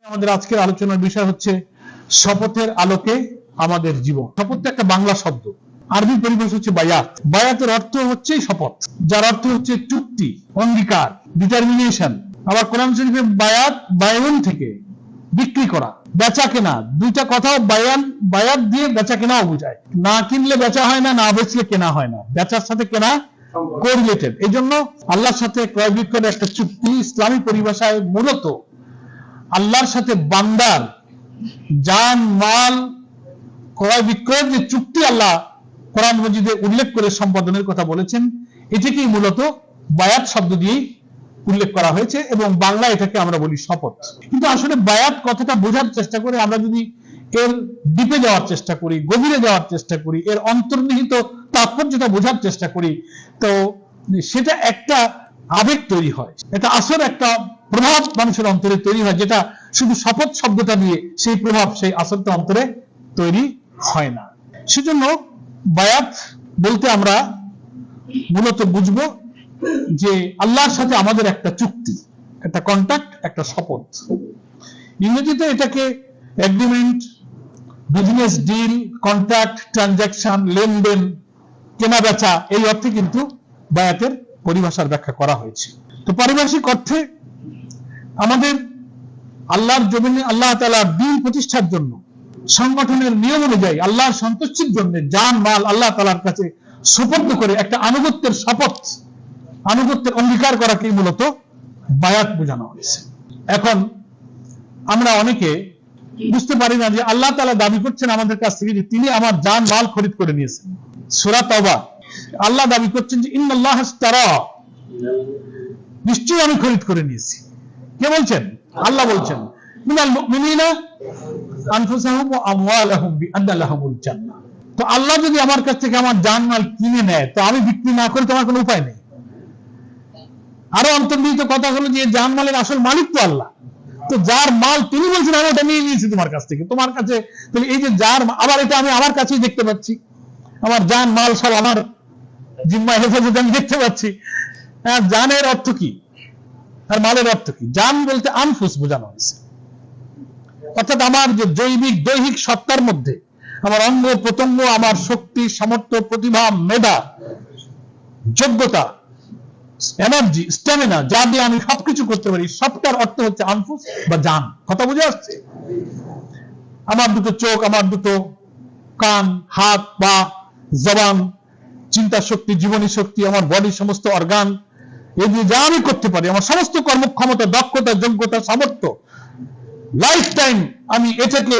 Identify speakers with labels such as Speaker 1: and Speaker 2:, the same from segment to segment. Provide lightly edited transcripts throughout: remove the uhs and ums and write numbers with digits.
Speaker 1: আমাদের আজকের আলোচনার বিষয় হচ্ছে শপথের আলোকে আমাদের জীবন। শপথটা একটা বাংলা শব্দ, আরবি পরিভাষা হচ্ছে বায়াত। বায়াতের অর্থ হচ্ছে শপথ, যার অর্থ হচ্ছে চুক্তি, অঙ্গীকার, ডিটারমিনেশন। আবার কোরআন শরীফে বায়াত বায়ন থেকে বিক্রি করা, বেচা কেনা, দুইটা কথাও বায়াত দিয়ে বেচা কেনাও বোঝায়। না কিনলে বেচা হয় না, না বেচলে কেনা হয় না, বেচার সাথে কেনা কোরিলেটেড। এই জন্য আল্লাহর সাথে ক্রয় বিক্রয়ের একটা চুক্তি ইসলামী পরিভাষায় মূলত আল্লাহর সাথে বান্দার জান মাল ক্রয় বিক্রয়ের যে চুক্তি আল্লাহ কোরআন মজিদে উল্লেখ করে সম্পাদনের কথা বলেছেন, এটাকেই মূলত বায়াত শব্দ দিয়ে উল্লেখ করা হয়েছে এবং বাংলা এটাকে আমরা বলি শপথ। কিন্তু আসলে বায়াত কথাটা বোঝার চেষ্টা করে আমরা যদি এর ডিপে যাওয়ার চেষ্টা করি, গভীরে যাওয়ার চেষ্টা করি, এর অন্তর্নিহিত তাৎপর্যটা বোঝার চেষ্টা করি, তো সেটা একটা আবেগ তৈরি হয়, এটা আসল একটা প্রভাব মানুষের অন্তরে তৈরি হয়, যেটা শুধু শপথ শব্দটা দিয়ে সেই প্রভাব সেই আসলটা অন্তরে তৈরি হয় না। সেজন্য বায়াত বলতে আমরা মূলত বুঝবো যে আল্লাহর সাথে আমাদের একটা চুক্তি, একটা কন্ট্রাক্ট, একটা শপথ। ইংরেজিতে এটাকে agreement, business deal, contract, transaction, লেনদেন, কেনা বেচা, এই অর্থে কিন্তু বায়াতের পরিভাষার ব্যাখ্যা করা হয়েছে। তো পারিভাষিক অর্থে আমাদের আল্লাহর জমিনে আল্লাহ তাআলার দ্বীন প্রতিষ্ঠার জন্য সংগঠনের নিয়ম অনুযায়ী আল্লাহর সন্তুষ্টির জন্য জান মাল আল্লাহ তাআলার কাছে সুপর্দ করে একটা আনুগত্যের শপথ, আনুগত্যের অঙ্গীকার করাকেই মূলত বায়াত বোঝানো হয়েছে। এখন আমরা অনেকে বুঝতে পারি না যে আল্লাহ তাআলা দাবি করছেন আমাদের কাছ থেকে যে তিনি আমার জান মাল খরিদ করে নিয়েছেন। সূরা তাওবা আল্লাহ দাবি করছেন যে ইন্নাল্লাহ ইশতারা, নিশ্চয়ই আমি খরিদ করে নিয়েছি। কে বলছেন? আল্লাহ বলছেন মিনাল মুমিনিনা আনফুসাহুম ওয়া আমওয়ালাহুম বিআন্না লাহুমুল জান্নাহ। তো আল্লাহ যদি আমার কাছ থেকে আমার জান মাল কিনে নেয়, তো আমি বিক্রি না করে তোমার কোনো উপায় নেই। আরো অন্তর্নিহিত কথা হলো যে জান মালের আসল মালিক তো আল্লাহ। তো যার মাল তিনি বলছেন আমি ওটা নিয়ে নিয়েছি তোমার কাছ থেকে, তোমার কাছে, তাহলে এই যে যার, আবার এটা আমি আমার কাছেই দেখতে পাচ্ছি, আমার জান মাল সব আমার জিম্মায় হেফাজতে আমি দেখতে পাচ্ছি। জানের অর্থ কি আর মালের অর্থ কি? জান বলতে আনফুস বোঝানো হয়েছে, অর্থাৎ আমার যে জৈবিক দৈহিক সত্তার মধ্যে আমার অঙ্গ প্রত্যঙ্গ, আমার শক্তি, সামর্থ্য, প্রতিভা, মেধা, যোগ্যতা, এনার্জি, স্ট্যামিনা, যা দিয়ে আমি সবকিছু করতে পারি, সবটার অর্থ হচ্ছে আনফুস বা জান। কথা বুঝে আসছে? আমার দুটো চোখ, আমার দুটো কান, হাত, পা, জবান, চিন্তা শক্তি, জীবনী শক্তি, আমার বডির সমস্ত অর্গান, এই দিয়ে যা আমি করতে পারি, আমার সমস্ত কর্মক্ষমতা, দক্ষতা, যোগ্যতা, সামর্থ্য, লাইফ টাইম আমি এটাকে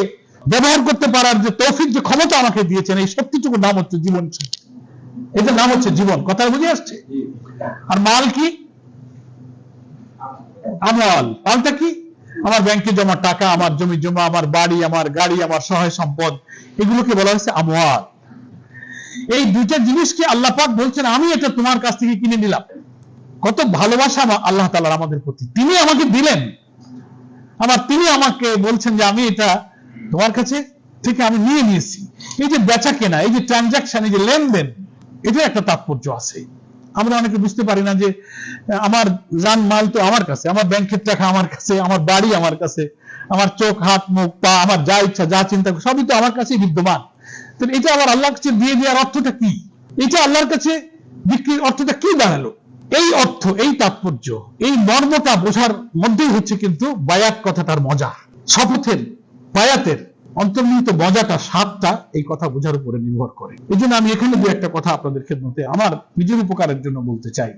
Speaker 1: ব্যবহার করতে পারার যে তৌফিক, যে ক্ষমতা আমাকে দিয়েছেন, এই শক্তিটুকুর নাম হচ্ছে জীবন শক্তি। এটার নাম হচ্ছে জীবন। কথা বুঝে আসছে? আর মাল কি? আমওয়াল। মালটা কি? আমার ব্যাংকে জমা টাকা, আমার জমি জমা, আমার বাড়ি, আমার গাড়ি, আমার সহায় সম্পদ, এগুলোকে বলা হচ্ছে আমওয়াল। এই দুইটা জিনিসকে আল্লাহ পাক বলছেন আমি এটা তোমার কাছ থেকে কিনে নিলাম। কত ভালোবাসা আল্লাহ তাআলার আমাদের প্রতি, তিনি আমাকে দিলেন, আবার তিনি আমাকে বলছেন যে আমি এটা তোমার কাছে থেকে আমি নিয়ে নিয়েছি। এই যে বেচা কেনা, এই যে ট্রানজাকশন, এই যে লেনদেন, এটা একটা তাৎপর্য আছে। আমরা অনেকে বুঝতে পারি না যে আমার জান মাল তো আমার কাছে, আমার ব্যাংকের টাকা আমার কাছে, আমার বাড়ি আমার কাছে, আমার চোখ, হাত, মুখ, পা, আমার যা ইচ্ছা, যা চিন্তা, সবই তো আমার কাছেই বিদ্যমান। তো এটা আবার আল্লাহর কাছে দিয়ে দেওয়ার অর্থটা কি? এটা আল্লাহর কাছে বিক্রির অর্থটা কি দাঁড়ালো? এই অর্থ, এই তাৎপর্য, এই মর্মটা বোঝার মধ্যেই হচ্ছে কিন্তু বায়াত কথাটার মজা। শপথের, বায়াতের অন্তর্নিহিত মজাটা, স্বাদটা এই কথা বোঝার উপরে নির্ভর করে। এই জন্য আমি এখানে দু একটা কথা আপনাদের খেদমতে আমার নিজের উপকারের জন্য বলতে চাই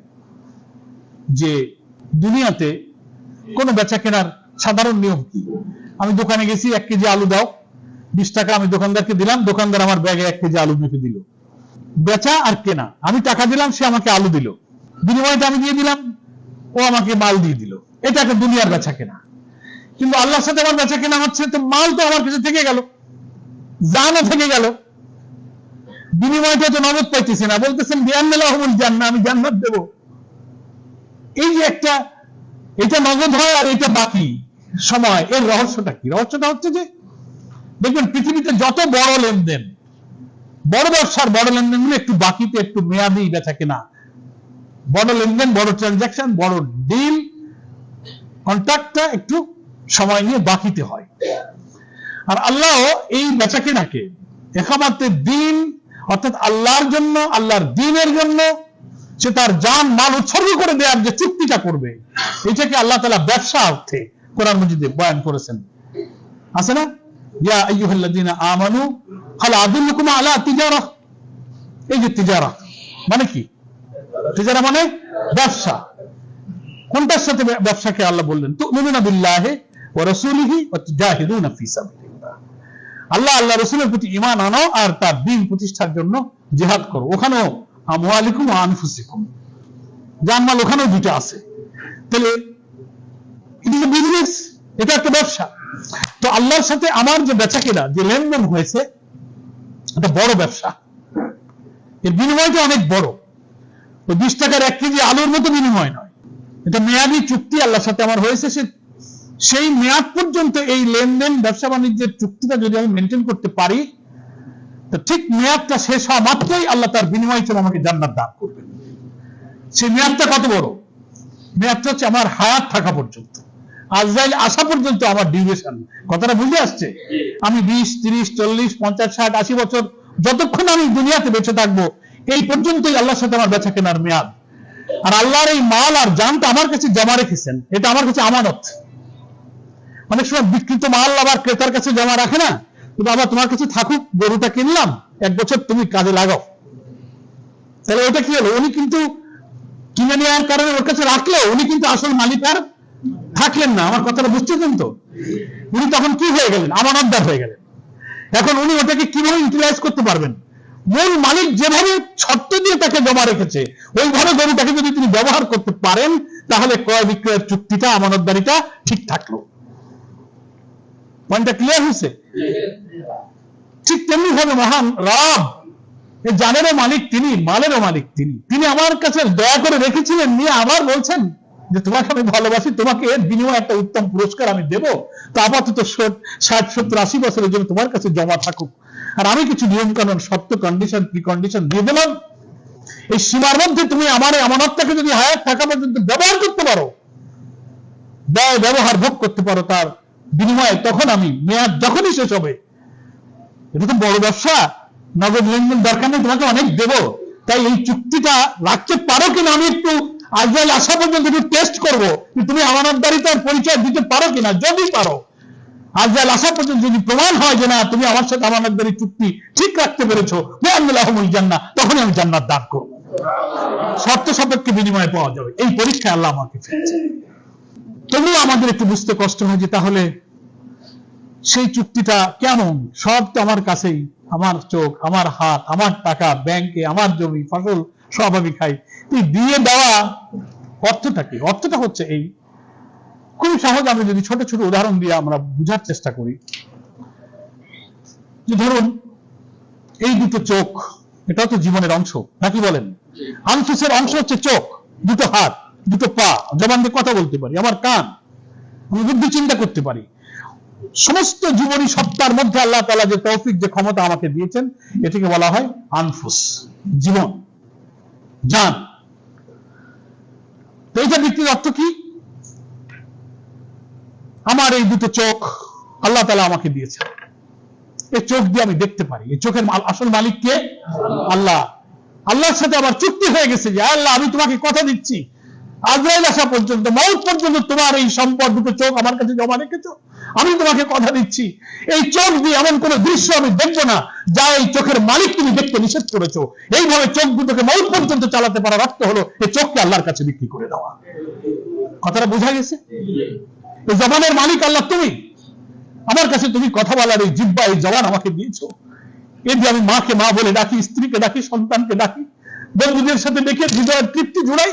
Speaker 1: যে দুনিয়াতে কোনো বেচা কেনার সাধারণ নিয়ম কি? আমি দোকানে গেছি, 1 কেজি আলু দাও, 20 টাকা আমি দোকানদারকে দিলাম, দোকানদার আমার ব্যাগে 1 কেজি আলু মেপে দিল। বেচা আর কেনা, আমি টাকা দিলাম, সে আমাকে আলু দিল, বিনিময়টা আমি দিয়ে দিলাম, ও আমাকে মাল দিয়ে দিল। এটা একটা দুনিয়ার বেচা কেনা। কিন্তু আল্লাহর সাথে আমার বেচা কেনা হচ্ছে, তো মাল তো আমার কাছে থেকে গেল, জানও থেকে গেল, বিনিময়টা তো নগদ পাইতেছি না। বলতেছেন বিআন্না লাহুমুল জান্নাহ, আমি জান্নাত দেব। এই যে একটা, এটা নগদ হয় আর এটা বাকি সময়, এর রহস্যটা কি? রহস্যটা হচ্ছে যে দেখবেন পৃথিবীতে যত বড় লেনদেন, বড় ব্যবসার বড় লেনদেনগুলো একটু বাকিতে, একটু মেয়াদি বেচা কেনা, বড় লেনদেন, বড় ট্রানজাকশন, বড় ডিল, কন্ট্রাক্টটা একটু সময় নিয়ে বাকিতে হয়। আর আল্লাহ এই বেচা কেনাকে একামাত্র দিন অর্থাৎ আল্লাহর জন্য, আল্লাহর দিনের জন্য সে তার জান মাল উৎসর্গ করে দেওয়ার যে চুক্তিটা করবে, এটাকে আল্লাহ তাআলা ব্যবসা অর্থে কোরআন মাজিদে বয়ান করেছেন। আছে না, ইয়া আইয়ুহাল্লাযীনা আমানু হাল আদুল্লুকুম আলা তিজারাহ। এই যে তিজারা মানে কি? তিজারা মানে ব্যবসা। কোনটার সাথে ব্যবসাকে আল্লাহ বললেন? তুমিনুনা বিল্লাহি ওয়া রাসূলিহি ওয়া তুজাহিদুনা ফি সাবিলিল্লাহ। আল্লাহ আল্লাহ রাসূলের প্রতি ঈমান আনো আর তার দ্বীন প্রতিষ্ঠার জন্য জিহাদ করো। ওখানেও আমওয়ালিকুম ওয়া আনফুসিকুম, জানমাল ওখানেও দুটো আছে। তাহলে ইট ইজ এ বিজনেস, এটা একটা ব্যবসা। তো আল্লাহর সাথে আমার যে বেচাকেনা, যে লেনদেন হয়েছে, এটা বড় ব্যবসা। এর বিনিময়টা অনেক বড়। ওই 20 টাকার 1 কেজি আলুর মতো বিনিময় নয়। এটা মেয়াদি চুক্তি আল্লাহর সাথে আমার হয়েছে। সেই মেয়াদ পর্যন্ত এই লেনদেন, ব্যবসা বাণিজ্যের চুক্তিটা যদি আমি মেনটেন করতে পারি, তো ঠিক মেয়াদটা শেষ হওয়া মাত্রই আল্লাহ তার বিনিময় হিসেবে আমাকে জান্নাত দান করবেন। সেই মেয়াদটা কত বড়? মেয়াদটা হচ্ছে আমার হায়াত থাকা পর্যন্ত, আজরাইল আসা পর্যন্ত আমার ডিউরেশন। কথাটা বুঝে আসছে? আমি 20, 30, 40, 50, 60, 80 বছর যতক্ষণ আমি দুনিয়াতে বেঁচে থাকবো, এই পর্যন্তই আল্লাহর সাথে আমার বেচা কেনার মেয়াদ। আর আল্লাহর এই মাল আর জানটা আমার কাছে জমা রেখেছেন, এটা আমার কাছে আমানত। অনেক সময় বিকৃত মাল আবার ক্রেতার কাছে জমা রাখে না, কিন্তু আবার তোমার কাছে থাকুক, গরুটা কিনলাম, 1 বছর তুমি কাজে লাগাও। তাহলে ওটা কি হলো? উনি কিন্তু কিনে নেওয়ার কারণে ওর কাছে রাখলেও উনি কিন্তু আসল মালিক আর থাকলেন না। আমার কথাটা বুঝতেছেন তো? উনি তখন কি হয়ে গেলেন? আমানতদার হয়ে গেলেন। এখন উনি ওটাকে কিভাবে ইউটিলাইজ করতে পারবেন? মূল মালিক যেভাবে শর্ত দিয়ে তাকে জমা রেখেছে, ওইভাবে গরুটাকে যদি তিনি ব্যবহার করতে পারেন, তাহলে ক্রয় বিক্রয়ের চুক্তিটা, আমানতদারিটা ঠিক থাকলো। পয়েন্টটা ক্লিয়ার হয়েছে? ঠিক তেমনি ভাবে মহান রব, এই জানেরও মালিক তিনি, মালেরও মালিক তিনি। তিনি আমার কাছে দয়া করে রেখেছিলেন, নিয়ে আবার বলছেন যে তোমাকে আমি ভালোবাসি, তোমাকে এর বিনিময়ে একটা উত্তম পুরস্কার আমি দেব। তো আপাতত 60, 70, 80 বছরের জন্য তোমার কাছে জমা থাকুক, আর আমি কিছু নিয়ম কানুন, শর্ত, কন্ডিশন, প্রি কন্ডিশন দিয়ে দিলাম। এই সীমার মধ্যে তুমি আমার এই আমানতটাকে যদি হায়াত থাকা পর্যন্ত ব্যবহার করতে পারো, ব্যয় ব্যবহার ভোগ করতে পারো, তার বিনিময়ে তখন আমি মেয়াদ যখনই শেষ হবে, এটা তো বড় ব্যবসা, নগদ লেনদেন দরকার নেই, তোমাকে অনেক দেব। তাই এই চুক্তিটা রাখতে পারো কিনা আমি একটু আজরাইল আসা পর্যন্ত একটু টেস্ট করবো, তুমি আমানতদারিতার পরিচয় দিতে পারো কিনা। যদি পারো, আজরাইল আসা পর্যন্ত যদি প্রমাণ হয় যে না তুমি আমার সাথে আমানতদারি চুক্তি ঠিক রাখতে পেরেছো, বিআল্লাহুল জান্নাহ, তখনই আমি জান্নাত দান করবো। শর্ত সাপেক্ষে বিনিময় পাওয়া যাবে। এই পরীক্ষায় আল্লাহ আমাকে ফেলছে। তবুও আমাদের একটু বুঝতে কষ্ট হয় যে তাহলে সেই চুক্তিটা কেমন? সব তো আমার কাছেই, আমার চোখ, আমার হাত, আমার টাকা, ব্যাংকে, আমার জমি ফসল সব আমি খাই। দিয়ে দেওয়া অর্থটা কি? অর্থটা হচ্ছে এই, খুবই সহজ। আমি যদি ছোট ছোট উদাহরণ দিয়ে আমরা বুঝার চেষ্টা করি, যে ধরুন এই দুটো চোখ, এটাও তো জীবনের অংশ, নাকি বলেন? আনফুসের অংশ হচ্ছে চোখ, দুটো হাত, দুটো পা, জবান দিয়ে কথা বলতে পারি, আমার কান, আমি বুদ্ধি চিন্তা করতে পারি। সমস্ত জীবনী সত্তার মধ্যে আল্লাহ তাআলা যে তৌফিক, যে ক্ষমতা আমাকে দিয়েছেন, এটাকে বলা হয় আনফুস, জীবন, জান। তো এইটা ব্যক্তির অর্থ কি? আমার এই দুটো চোখ আল্লাহ তাআলা আমাকে দিয়েছেন, এই চোখ দিয়ে আমি দেখতে পারি। এই চোখের আসল মালিক কে? আল্লাহ। আল্লাহর সাথে আবার চুক্তি হয়ে গেছে যে আল্লাহ আমি তোমাকে কথা দিচ্ছি, আজরাইল আসা পর্যন্ত, মউত পর্যন্ত তোমার এই সম্পদ, দুটো চোখ আমার কাছে জমা রেখেছো, আমি তোমাকে কথা দিচ্ছি এই চোখ দিয়ে এমন কোন দৃশ্য আমি দেখবো না যা এই চোখের মালিক তুমি দেখতে নিষেধ করেছো। এইভাবে চোখ দুটোকে মউত পর্যন্ত চালাতে পারার অর্থ হলো এই চোখকে আল্লাহর কাছে বিক্রি করে দেওয়া। কথাটা বোঝা গেছে? এই জবানের মালিক আল্লাহ তুমি, আমার কাছে তুমি কথা বলার এই জিহ্বা, এই জবান আমাকে দিয়েছো। এই দিয়ে আমি মাকে মা বলে ডাকি, স্ত্রীকে ডাকি, সন্তানকে ডাকি, বন্ধুদের সাথে ডেকে হৃদয়ের তৃপ্তি জুড়াই।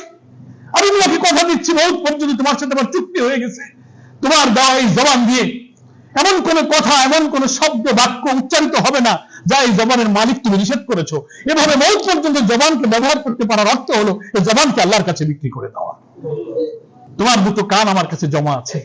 Speaker 1: আমি তোমাকে কথা দিচ্ছি মউত পর্যন্ত তোমার সাথে আমার চুক্তি হয়ে গেছে। তোমার দেওয়া এই জবান দিয়ে এমন কোন কথা, এমন কোন শব্দ, বাক্য উচ্চারিত হবে না যা এই জবানের মালিক তুমি নিষেধ করেছো। এভাবে মউত পর্যন্ত জবানকে ব্যবহার করতে পারার অর্থ হলো এই জবানকে আল্লাহর কাছে বিক্রি করে দেওয়া। তোমার দুটো কান আমার কাছে জমা আছে,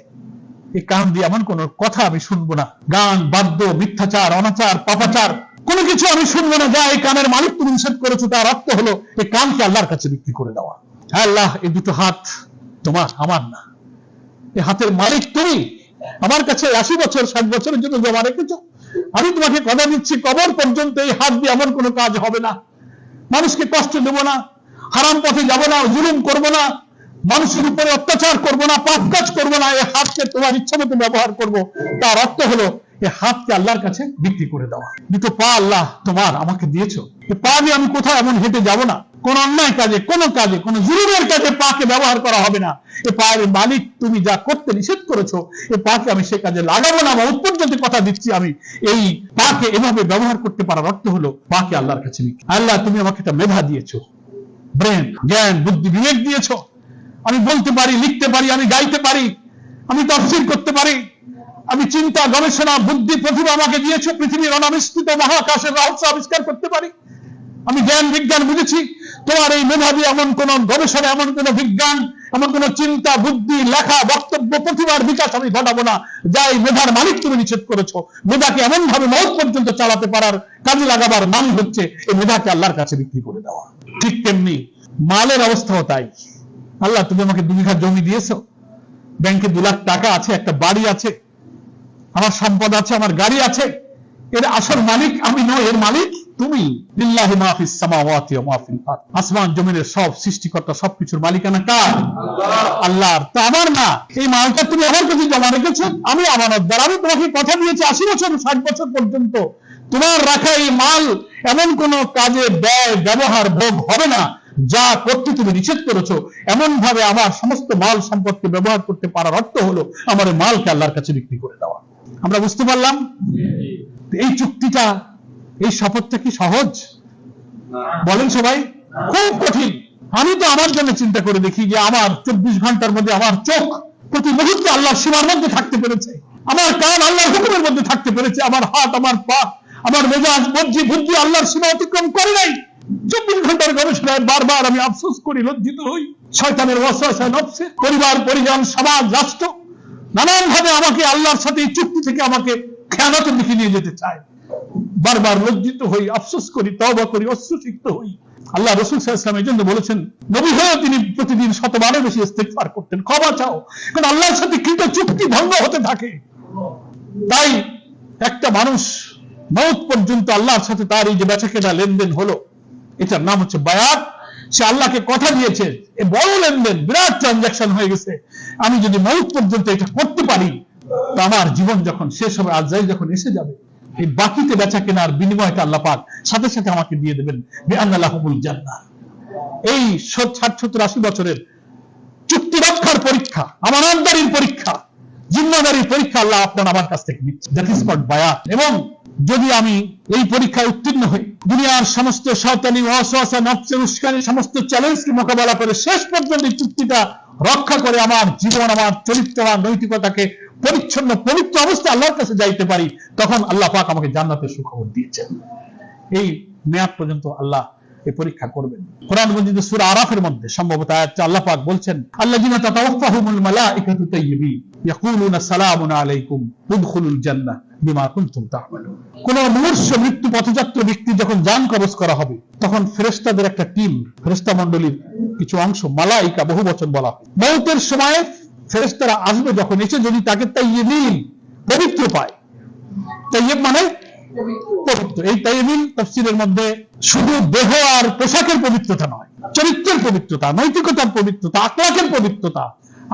Speaker 1: এই কান দিয়ে এমন কোন কথা আমি শুনবো না, গান, বাদ্য, মিথ্যাচার, অনাচার, পাপাচার, কোনো কিছু আমি শুনবো না যা এই কানের মালিক তুমি নিষেধ করেছো। তার অর্থ হলো এই কানকে আল্লাহর কাছে বিক্রি করে দেওয়া। আল্লাহ এই দুটো হাত তোমার, আমার না। এই হাতের মালিক তুমি, আমার কাছে 80 বছর 60 বছরের জন্য জমা রেখেছো। আমি তোমাকে কথা দিচ্ছি, কবর পর্যন্ত এই হাত দিয়ে এমন কোনো কাজ হবে না, মানুষকে কষ্ট দেব না, হারাম পথে যাব না, জুলুম করব না, মানুষের উপরে অত্যাচার করব না, পাপ কাজ করব না, এই হাতকে তোমার ইচ্ছা মতো ব্যবহার করব। তার অর্থ হলো এই হাতকে আল্লাহর কাছে বিক্রি করে দেওয়া। দুটো পা আল্লাহ তোমার আমাকে দিয়েছো, এই পা দিয়ে আমি কোথাও এমন হেঁটে যাব না, কোন অন্যায় কাজে, কোন জুলুমের কাজে পাকে ব্যবহার করা হবে না। এই পায়ের মালিক তুমি যা করতে নিষেধ করেছো, এই পাকে আমি সে কাজে লাগাবো না। মওত পর্যন্ত কথা দিচ্ছি, আমি এই পাকে এভাবে ব্যবহার করতে পারার অর্থ হলো পাকে আল্লাহর কাছে বিক্রি। আল্লাহ তুমি আমাকে একটা মেধা দিয়েছো, ব্রেন, জ্ঞান, বুদ্ধি, বিবেক দিয়েছো। আমি বলতে পারি, লিখতে পারি, আমি গাইতে পারি, আমি তাফসীর করতে পারি, আমি চিন্তা, গবেষণা, বুদ্ধি, প্রতিভা আমাকে দিয়েছো। পৃথিবীর অনাবিষ্কৃত মহাকাশের রহস্য আবিষ্কার করতে পারি। আমি জ্ঞান বিজ্ঞান বুঝেছি। তোমার এই মেধা দিয়ে এমন কোন গবেষণা, এমন কোন বিজ্ঞান, এমন কোন চিন্তা, বুদ্ধি, লেখা, বক্তব্য, প্রতিভার বিকাশ আমি ঘটাবো না যা এই মেধার মালিক তুমি নিষেধ করেছো। মেধাকে এমন ভাবে মওত পর্যন্ত চালাতে পারার, কাজে লাগাবার নাম হচ্ছে এই মেধাকে আল্লাহর কাছে বিক্রি করে দেওয়া। ঠিক তেমনি মালের অবস্থাও তাই। আল্লাহ তুমি আমাকে 2 বিঘা জমি দিয়েছো, ব্যাংকে 2 লাখ টাকা আছে, একটা বাড়ি আছে, আমার সম্পদ আছে, আমার গাড়ি আছে। এর আসল মালিক আমি নই, এর মালিক তুমি। লিল্লাহি মা ফিস সামাওয়াতি ওয়া মা ফিল আরদ। আসমান জমিনের সব সৃষ্টিকর্তা, সবকিছুর মালিকানা কার? আল্লাহর। তা আমার না। এই মালটা তুমি আমার কাছে জমা রেখেছো, আমি আমানতদার। আমি তোমাকে কথা দিয়েছি 80 বছর 60 বছর পর্যন্ত তোমার রাখা এই মাল এমন কোন কাজে ব্যয়, ব্যবহার, ভোগ হবে না যা করতে তুমি নিষেধ করেছো। এমন ভাবে আমার সমস্ত মাল সম্পদকে ব্যবহার করতে পারার অর্থ হলো আমার মালকে আল্লাহর কাছে বিক্রি করে দেওয়া। আমরা বুঝতে পারলাম? এই চুক্তিটা, এই শপথটা কি সহজ? বলেন সবাই, খুব কঠিন। আমি তো আমার জন্য চিন্তা করে দেখি যে আমার 24 ঘন্টার মধ্যে আমার চোখ প্রতি মুহূর্তে আল্লাহর সীমার মধ্যে থাকতে পেরেছে, আমার কান আল্লাহর হুকুমের মধ্যে থাকতে পেরেছে, আমার হাত, আমার পা, আমার মেজাজ, বুদ্ধি আল্লাহর সীমা অতিক্রম করে নাই। 24 ঘন্টার গবেষণায় বারবার আমি আফসোস করি, লজ্জিত হই। শয়তানের ওয়াসওয়াসা, নফসে, পরিবার, পরিজন, সমাজ, রাষ্ট্র নানান ভাবে আমাকে আল্লাহর সাথে এই চুক্তি থেকে আমাকে খেয়ানতের দিকে নিয়ে যেতে চায়। বারবার লজ্জিত হই, আফসোস করি, তওবা করি, অশ্রুসিক্ত হই। আল্লাহ রাসূল সাল্লাল্লাহু আলাইহি ওয়াসাল্লাম এজন্য বলেছেন, নবী হয়ে তিনি প্রতিদিন 100 বারের বেশি ইস্তেগফার করতেন, ক্ষমা চাও, কারণ আল্লাহর সাথে কৃত চুক্তি ভঙ্গ হতে থাকে। তাই একটা মানুষ মওত পর্যন্ত আল্লাহর সাথে তার এই যে বেচাকেনা লেনদেন হলো, এটার নাম হচ্ছে বায়াত। সে আল্লাহকে কথা দিয়েছে, এ বড় লেনদেন, বিরাট ট্রানজাকশন হয়ে গেছে। আমি যদি মওত পর্যন্ত এটা করতে পারি, তো আমার জীবন যখন শেষ হবে, আজরাইল যখন এসে যাবে, এই বাকিতে বেচা কেনার বিনিময়টা আল্লাহ পাক সাথে সাথে আমাকে দিয়ে দেবেন। বিআন্না লাহুমুল জান্নাহ। এই 60-70-80 বছরের চুক্তি রক্ষার পরীক্ষা, আমানতদারির পরীক্ষা, জিম্মাদারির পরীক্ষা আল্লাহ আপনার আমার কাছ থেকে নিচ্ছে। দ্যাট ইজ কল্ড বায়াত। এবং যদি আমি এই পরীক্ষায় উত্তীর্ণ হই, দুনিয়ার সমস্ত শয়তানি, ওয়াসওয়াসা, নফসের উস্কানি, সমস্ত চ্যালেঞ্জকে মোকাবেলা করে শেষ পর্যন্ত এই চুক্তিটা রক্ষা করে আমার জীবন, আমার চরিত্র, আমার নৈতিকতাকে পরিচ্ছন্ন পবিত্র অবস্থায় আল্লাহর কাছে যাইতে পারি, তখন আল্লাহ পাক আমাকে জান্নাতের সুখবর দিয়েছেন। এই মেয়াদ পর্যন্ত আল্লাহ এই পরীক্ষা করবেন। কোরআন মজিদে সূরা আরাফের মধ্যে সম্ভবত আয়াতটা আল্লাহ পাক বলছেন, আল্লাযিনা তাতাওয়াফাহুমুল মালাইকাতু তাইয়্যিবিন ইয়াকুলুনা সালামুন আলাইকুম উদখুলুল জান্নাহ বিমা কুনতুম তা'মালুন। কোন মুমূর্ষ মৃত্যু পথযাত্রী ব্যক্তি যখন জান কবজ করা হবে, তখন ফেরেশতাদের একটা টিম, ফেরেশতা মণ্ডলীর কিছু অংশ, মালাইকা বহু বচন বলা হয়, মওতের সময় ফেরেশতারা আসবে, যখন এসে যদি তাকে তাইয়্যিবিন, পবিত্র পায়। তাইয়্যিব মানে পবিত্র। এই তাইয়্যিবিন তাফসীরের মধ্যে শুধু দেহ আর পোশাকের পবিত্রতা নয়, চরিত্রের পবিত্রতা, নৈতিকতার পবিত্রতা, আখলাকের পবিত্রতা,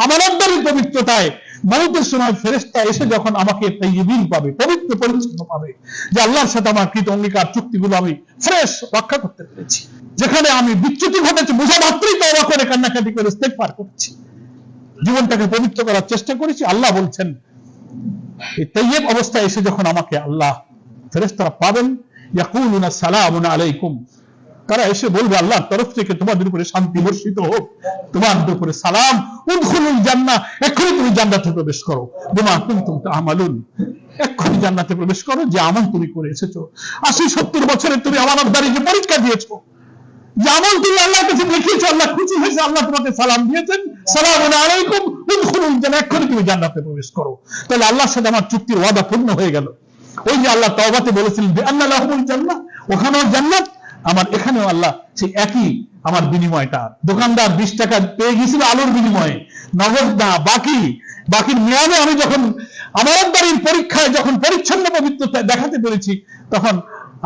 Speaker 1: আমানতদারির পবিত্রতায় মওতের সময় ফেরেশতা এসে যখন আমাকে তাইয়্যিবিন পাবে, পবিত্র পরিচ্ছন্ন পাবে, যে আল্লাহর সাথে আমার কৃত অঙ্গীকার চুক্তিগুলো আমি ফ্রেশ রক্ষা করতে পেরেছি, যেখানে আমি বিচ্যুতি ঘটেছে বোঝা মাত্রই তওবা করে কান্নাকাটি করে ইস্তেগফার করছি, জীবনটাকে পবিত্র করার চেষ্টা করেছি। আল্লাহ বলছেন, এই তাইয়্যিব অবস্থায় এসে যখন আমাকে আল্লাহ ফেরেশতারা পাবেন, ইয়াকুলুনা সালামুন আলাইকুম, তারা এসে বলবে আল্লাহর তরফ থেকে তোমাদের উপরে শান্তি বর্ষিত হোক, তোমাদের উপরে সালাম, উদখুলুল জান্নাহ, এক্ষুনি তুমি জান্নাতে প্রবেশ করো, বিমা কুনতুম তা'মালুন, এক্ষুনি জান্নাতে প্রবেশ করো যে আমল তুমি করে এসেছো। 80-70 বছরে তুমি আমানতদারি যে পরীক্ষা দিয়েছো, যে আমল তুমি আল্লাহর কাছে দেখিয়েছো, আল্লাহ খুশি হয়েছে, আল্লাহ তোমাকে সালাম দিয়েছেন, সালামুন আলাইকুম উদখুলুল জান্নাহ, এক্ষুনি তুমি জান্নাতে প্রবেশ করো। তাহলে আল্লাহর সাথে আমার চুক্তির ওয়াদা পূর্ণ হয়ে গেল। ওই যে আল্লাহ তাওবাতে বলেছিলেন বিআন্না লাহুমুল জান্নাহ, ওখানেও জান্নাত, আমার এখানেও আল্লাহ সেই একই আমার বিনিময়টা। দোকানদার 20 টাকা পেয়ে গেছিল আলুর বিনিময়ে, নগদ না, বাকির মেয়াদে আমি যখন আমানতদারির পরীক্ষায় যখন পরিচ্ছন্ন পবিত্রতা দেখাতে পেরেছি, তখন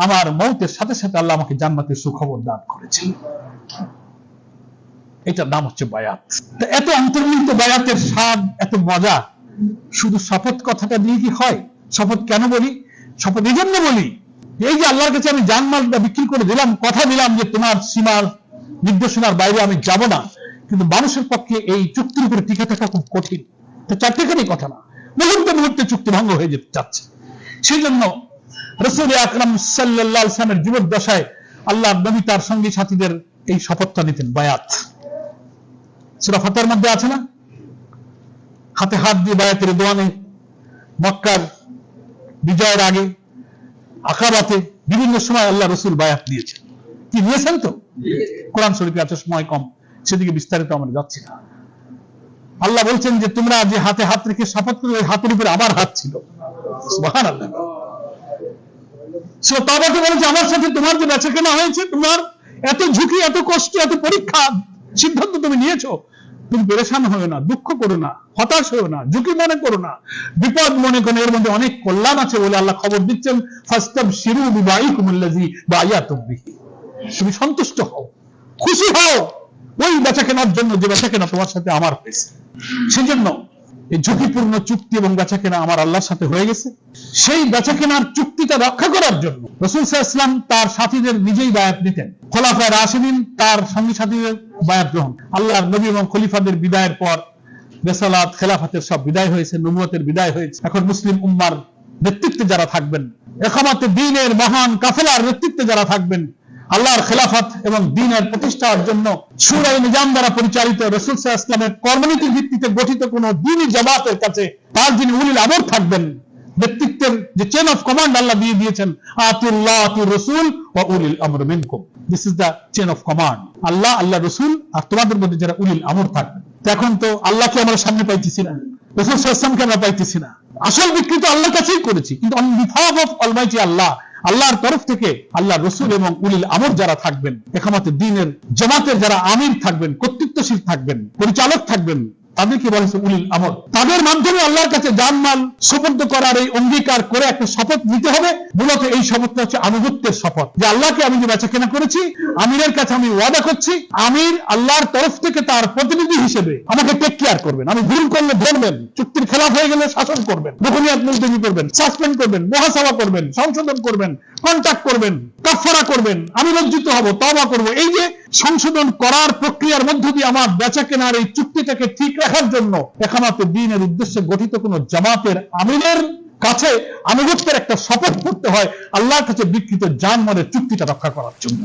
Speaker 1: আমার মৌতের সাথে সাথে আল্লাহ আমাকে জান্নাতের সুখবর দান করেছেন। এটার নাম হচ্ছে বায়াত। এত অন্তর্নিহিত বায়াতের স্বাদ, এত মজা শুধু শপথ কথাটা দিয়ে কি হয়? শপথ কেন বলি? শপথ এই জন্য বলি, এই যে আল্লাহর কাছে আমি জানমালটা বিক্রি করে দিলাম, কথা দিলাম যে তোমার সীমার নির্দেশনার বাইরে আমি যাব না, কিন্তু মানুষের পক্ষে এই চুক্তির উপরে টিকে থাকা খুব কঠিন। চারটেখানি কথা না, মুহূর্তে মুহূর্তে চুক্তি ভঙ্গ হয়ে যেতে চাচ্ছে। সেই জন্য রাসূল আকরাম সাল্লাল্লাহু আলাইহি ওয়াসাল্লামের জীবদ্দশায় আল্লাহর নবী তার সঙ্গী সাথীদের এই শপথটা নিতেন, বায়াত। সূরা ফাতহার মধ্যে আছে না, হাতে হাত দিয়ে বায়াতের দোয়ানে, মক্কার বিজয়ের আগে, আকাবাতে, বিভিন্ন সময় আল্লাহ রাসূল বায়াত দিয়েছেন। কি নিয়েছেন? তো কোরআন শরীফে আছে, সময় কম, সেদিকে বিস্তারিত আমরা যাচ্ছি না। আল্লাহ বলছেন যে তোমরা যে হাতে হাত রেখে শপথ করলে, ওই হাতের উপরে আমার হাত ছিল। সুবহানাল্লাহ। সূরা তাওবাতে বলেছে আমার সাথে তোমার যে বেচাকেনা হয়েছে, তোমার এত ঝুঁকি, এত কষ্ট, এত পরীক্ষা, সিদ্ধান্ত তুমি নিয়েছো, তুমি পেরেশান হবে না, দুঃখ করো না, হতাশ হও না, ঝুঁকি মনে করো না, বিপদ মনে করো, এর মধ্যে অনেক কল্যাণ আছে বলে আল্লাহ খবর দিচ্ছেন। ফাস্তাবশিরু বিবাইকুমুল্লাযী বায়াতুম বিহি। তুমি সন্তুষ্ট হও, খুশি হও ওই বেচাকেনার জন্য যে বেচাকেনা তোমার সাথে আমার হয়েছে। সেজন্য এই ঝুঁকিপূর্ণ চুক্তি এবং বেচাকেনা আমার আল্লাহর সাথে হয়ে গেছে। সেই বেচাকেনার চুক্তিটা রক্ষা করার জন্য রাসূল সাল্লাল্লাহু আলাইহি ওয়াসাল্লাম তার সাথীদের নিজেই বায়াত দিতেন। খোলাফায়ে রাশিদিন তার সঙ্গী সাথীদের বায়াত গ্রহণ। আল্লাহর নবী এবং খলিফাদের বিদায়ের পর রিসালাত, খেলাফতের সব বিদায় হয়েছে, নবুয়তের বিদায় হয়েছে। এখন মুসলিম উম্মার নেতৃত্বে যারা থাকবেন, ইকামাতে দ্বীনের মহান কাফেলার নেতৃত্বে যারা থাকবেন, আল্লাহর খেলাফত এবং দ্বীনের প্রতিষ্ঠার জন্য শূরা নিজাম দ্বারা পরিচালিত রাসূল সাল্লাল্লাহু আলাইহি ওয়াসাল্লামের কর্মনীতির ভিত্তিতে গঠিত কোন দ্বীনি জামাতের কাছে তার যিনি উলিল আমর থাকবেন, নেতৃত্বের যে চেন অফ কমান্ড আল্লাহ দিয়ে দিয়েছেন, আতিউল্লাহ আতিউর রাসূল ওয়া উলিল আমর মিনকুম, this is the chain of command. Allah, Allah রাসূল আর তোমাদের মধ্যে যারা উলিল আমর থাকবেন। এখন তো আল্লাহকে আমরা সামনে পাইতেছি না, রাসূল সাল্লাল্লাহু আলাইহি ওয়াসাল্লামকে আমরা পাইতেছি না। আসল বিক্রি তো আল্লাহর কাছেই করেছি, কিন্তু অন বিহাফ অফ অলমাইটি আল্লাহ, আল্লাহর তরফ থেকে আল্লাহ রাসূল এবং উলিল আমর যারা থাকবেন, ইকামাতে দ্বীনের জামাতের যারা আমির থাকবেন, কর্তৃত্বশীল থাকবেন, পরিচালক থাকবেন, তাদেরকে বলা হয়েছে উলিল আমর। তাদের মাধ্যমে আল্লাহর কাছে জানমাল সুপর্দ করার এই অঙ্গীকার করে একটা শপথ নিতে হবে। মূলত এই শপথটা হচ্ছে আনুগত্যের শপথ, যে আল্লাহকে আমি যে বেচাকেনা করেছি, আমিরের কাছে আমি ওয়াদা করছি, আমির আল্লাহর তরফ থেকে তার প্রতিনিধি হিসেবে আমাকে টেক কেয়ার করবেন, আমি ভুল করলে ধরবেন, চুক্তির খেলাফ হয়ে গেলে শাসন করবেন, রুকনিয়াত মুলতবি করবেন, সাসপেন্ড করবেন, মুহাসাবা করবেন, সংশোধন করবেন, কন্টাক্ট করবেন, কাফারা করবেন, আমি লজ্জিত হব, তওবা করব। এই যে সংশোধন করার প্রক্রিয়ার মধ্য দিয়ে আমার বেচাকেনার এই চুক্তিটাকে ঠিক রাখার জন্য ইকামাতে দ্বীনের উদ্দেশ্যে গঠিত কোন জামাতের আমিরের কাছে আনুগত্যের একটা শপথ করতে হয়, আল্লাহর কাছে বিকৃত জানমালের চুক্তিটা রক্ষা করার জন্য।